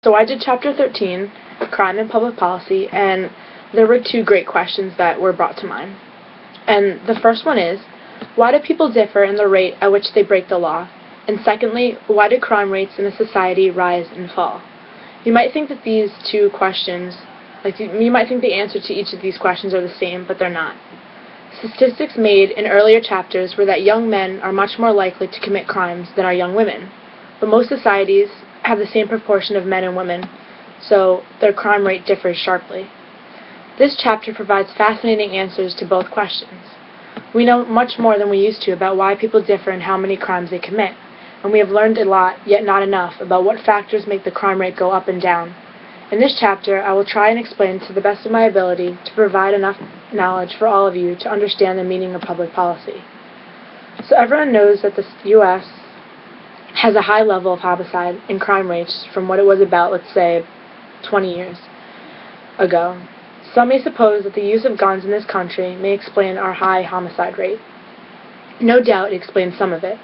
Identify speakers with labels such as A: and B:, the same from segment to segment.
A: So I did Chapter 13, Crime and Public Policy, and there were two great questions that were brought to mind. And the first one is, why do people differ in the rate at which they break the law? And secondly, why do crime rates in a society rise and fall? You might think that these two questions, you might think the answer to each of these questions are the same, but they're not. Statistics made in earlier chapters were that young men are much more likely to commit crimes than are young women. But most societies have the same proportion of men and women, so their crime rate differs sharply. This chapter provides fascinating answers to both questions. We know much more than we used to about why people differ in how many crimes they commit, and we have learned a lot, yet not enough, about what factors make the crime rate go up and down. In this chapter, I will try and explain to the best of my ability to provide enough knowledge for all of you to understand the meaning of public policy. So everyone knows that the U.S. has a high level of homicide and crime rates from what it was about, let's say, 20 years ago. Some may suppose that the use of guns in this country may explain our high homicide rate. No doubt it explains some of it.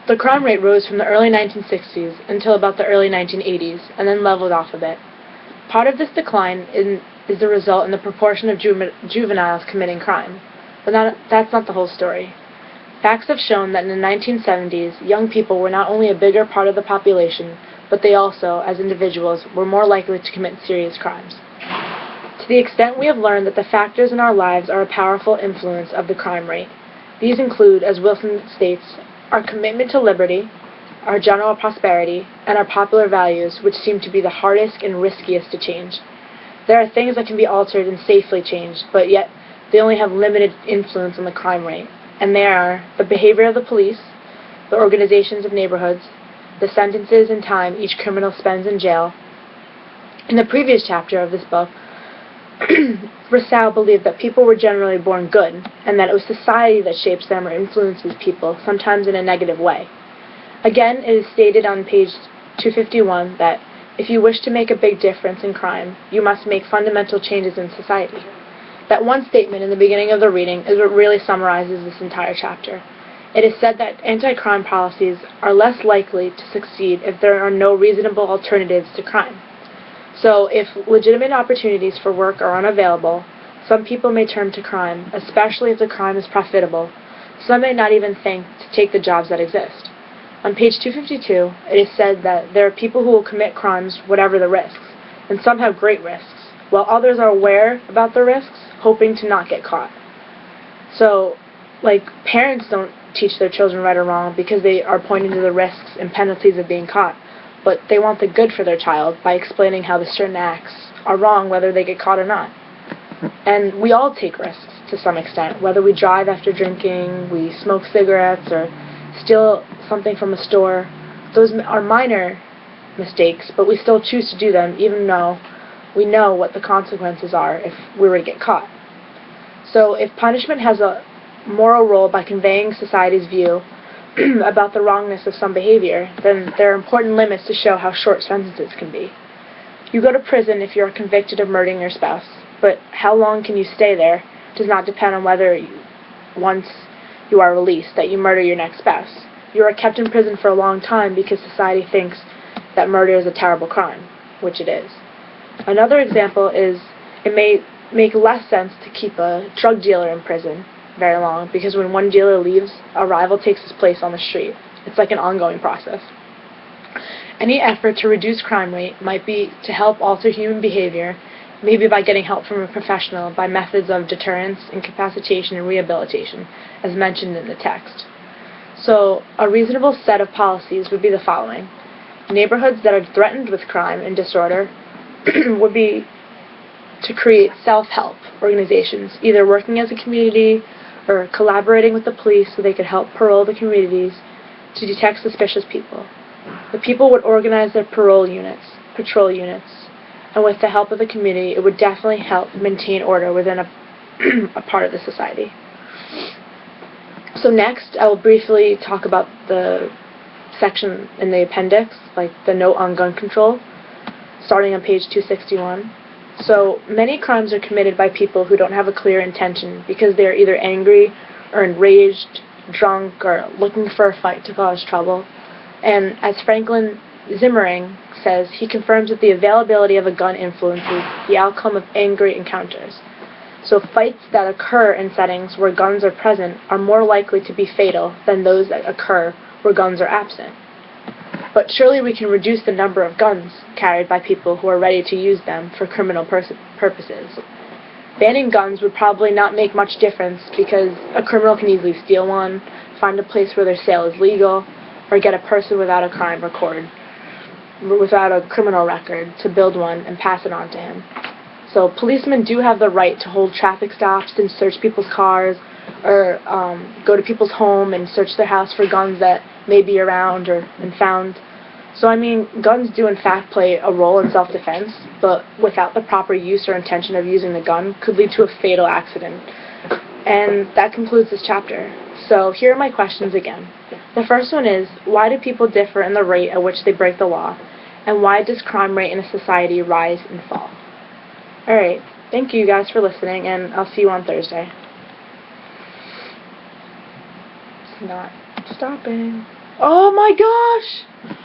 A: The crime rate rose from the early 1960s until about the early 1980s, and then leveled off a bit. Part of this decline is the result in the proportion of juveniles committing crime, but that's not the whole story. Facts have shown that in the 1970s, young people were not only a bigger part of the population, but they also, as individuals, were more likely to commit serious crimes. To the extent we have learned that the factors in our lives are a powerful influence of the crime rate. These include, as Wilson states, our commitment to liberty, our general prosperity, and our popular values, which seem to be the hardest and riskiest to change. There are things that can be altered and safely changed, but yet they only have limited influence on the crime rate. And they are the behavior of the police, the organizations of neighborhoods, the sentences and time each criminal spends in jail. In the previous chapter of this book, Rousseau believed that people were generally born good, and that it was society that shapes them or influences people, sometimes in a negative way. Again, it is stated on page 251 that if you wish to make a big difference in crime, you must make fundamental changes in society. That one statement in the beginning of the reading is what really summarizes this entire chapter. It is said that anti-crime policies are less likely to succeed if there are no reasonable alternatives to crime. So, if legitimate opportunities for work are unavailable, some people may turn to crime, especially if the crime is profitable. Some may not even think to take the jobs that exist. On page 252, it is said that there are people who will commit crimes whatever the risks, and some have great risks, while others are aware about the risks, hoping to not get caught. So, parents don't teach their children right or wrong because they are pointing to the risks and penalties of being caught, but they want the good for their child by explaining how the certain acts are wrong whether they get caught or not. And we all take risks to some extent, whether we drive after drinking, we smoke cigarettes, or steal something from a store. Those are minor mistakes, but we still choose to do them even though we know what the consequences are if we were to get caught. So if punishment has a moral role by conveying society's view about the wrongness of some behavior, then there are important limits to show how short sentences can be. You go to prison if you are convicted of murdering your spouse, but how long can you stay there does not depend on whether once you are released that you murder your next spouse. You are kept in prison for a long time because society thinks that murder is a terrible crime, which it is. Another example is it may make less sense to keep a drug dealer in prison very long, because when one dealer leaves, a rival takes his place on the street. It's like an ongoing process. Any effort to reduce crime rate might be to help alter human behavior, maybe by getting help from a professional by methods of deterrence, incapacitation, and rehabilitation, as mentioned in the text. So, a reasonable set of policies would be the following. Neighborhoods that are threatened with crime and disorder would be to create self-help organizations, either working as a community or collaborating with the police so they could help parole the communities to detect suspicious people. The people would organize their patrol units, and with the help of the community, it would definitely help maintain order within a part of the society. So next, I will briefly talk about the section in the appendix, like the note on gun control, starting on page 261. So many crimes are committed by people who don't have a clear intention because they are either angry or enraged, drunk, or looking for a fight to cause trouble. And as Franklin Zimmering says he confirms that the availability of a gun influences the outcome of angry encounters. So fights that occur in settings where guns are present are more likely to be fatal than those that occur where guns are absent. But surely we can reduce the number of guns carried by people who are ready to use them for criminal purposes. Banning guns would probably not make much difference because a criminal can easily steal one, find a place where their sale is legal, or get a person without a criminal record to build one and pass it on to him. So policemen do have the right to hold traffic stops and search people's cars, or go to people's home and search their house for guns that may be around and found. So I mean, guns do in fact play a role in self-defense, but without the proper use or intention of using the gun could lead to a fatal accident. And that concludes this chapter. So here are my questions again. The first one is, why do people differ in the rate at which they break the law? And why does crime rate in a society rise and fall? Alright, thank you guys for listening, and I'll see you on Thursday. It's not stopping. Oh my gosh!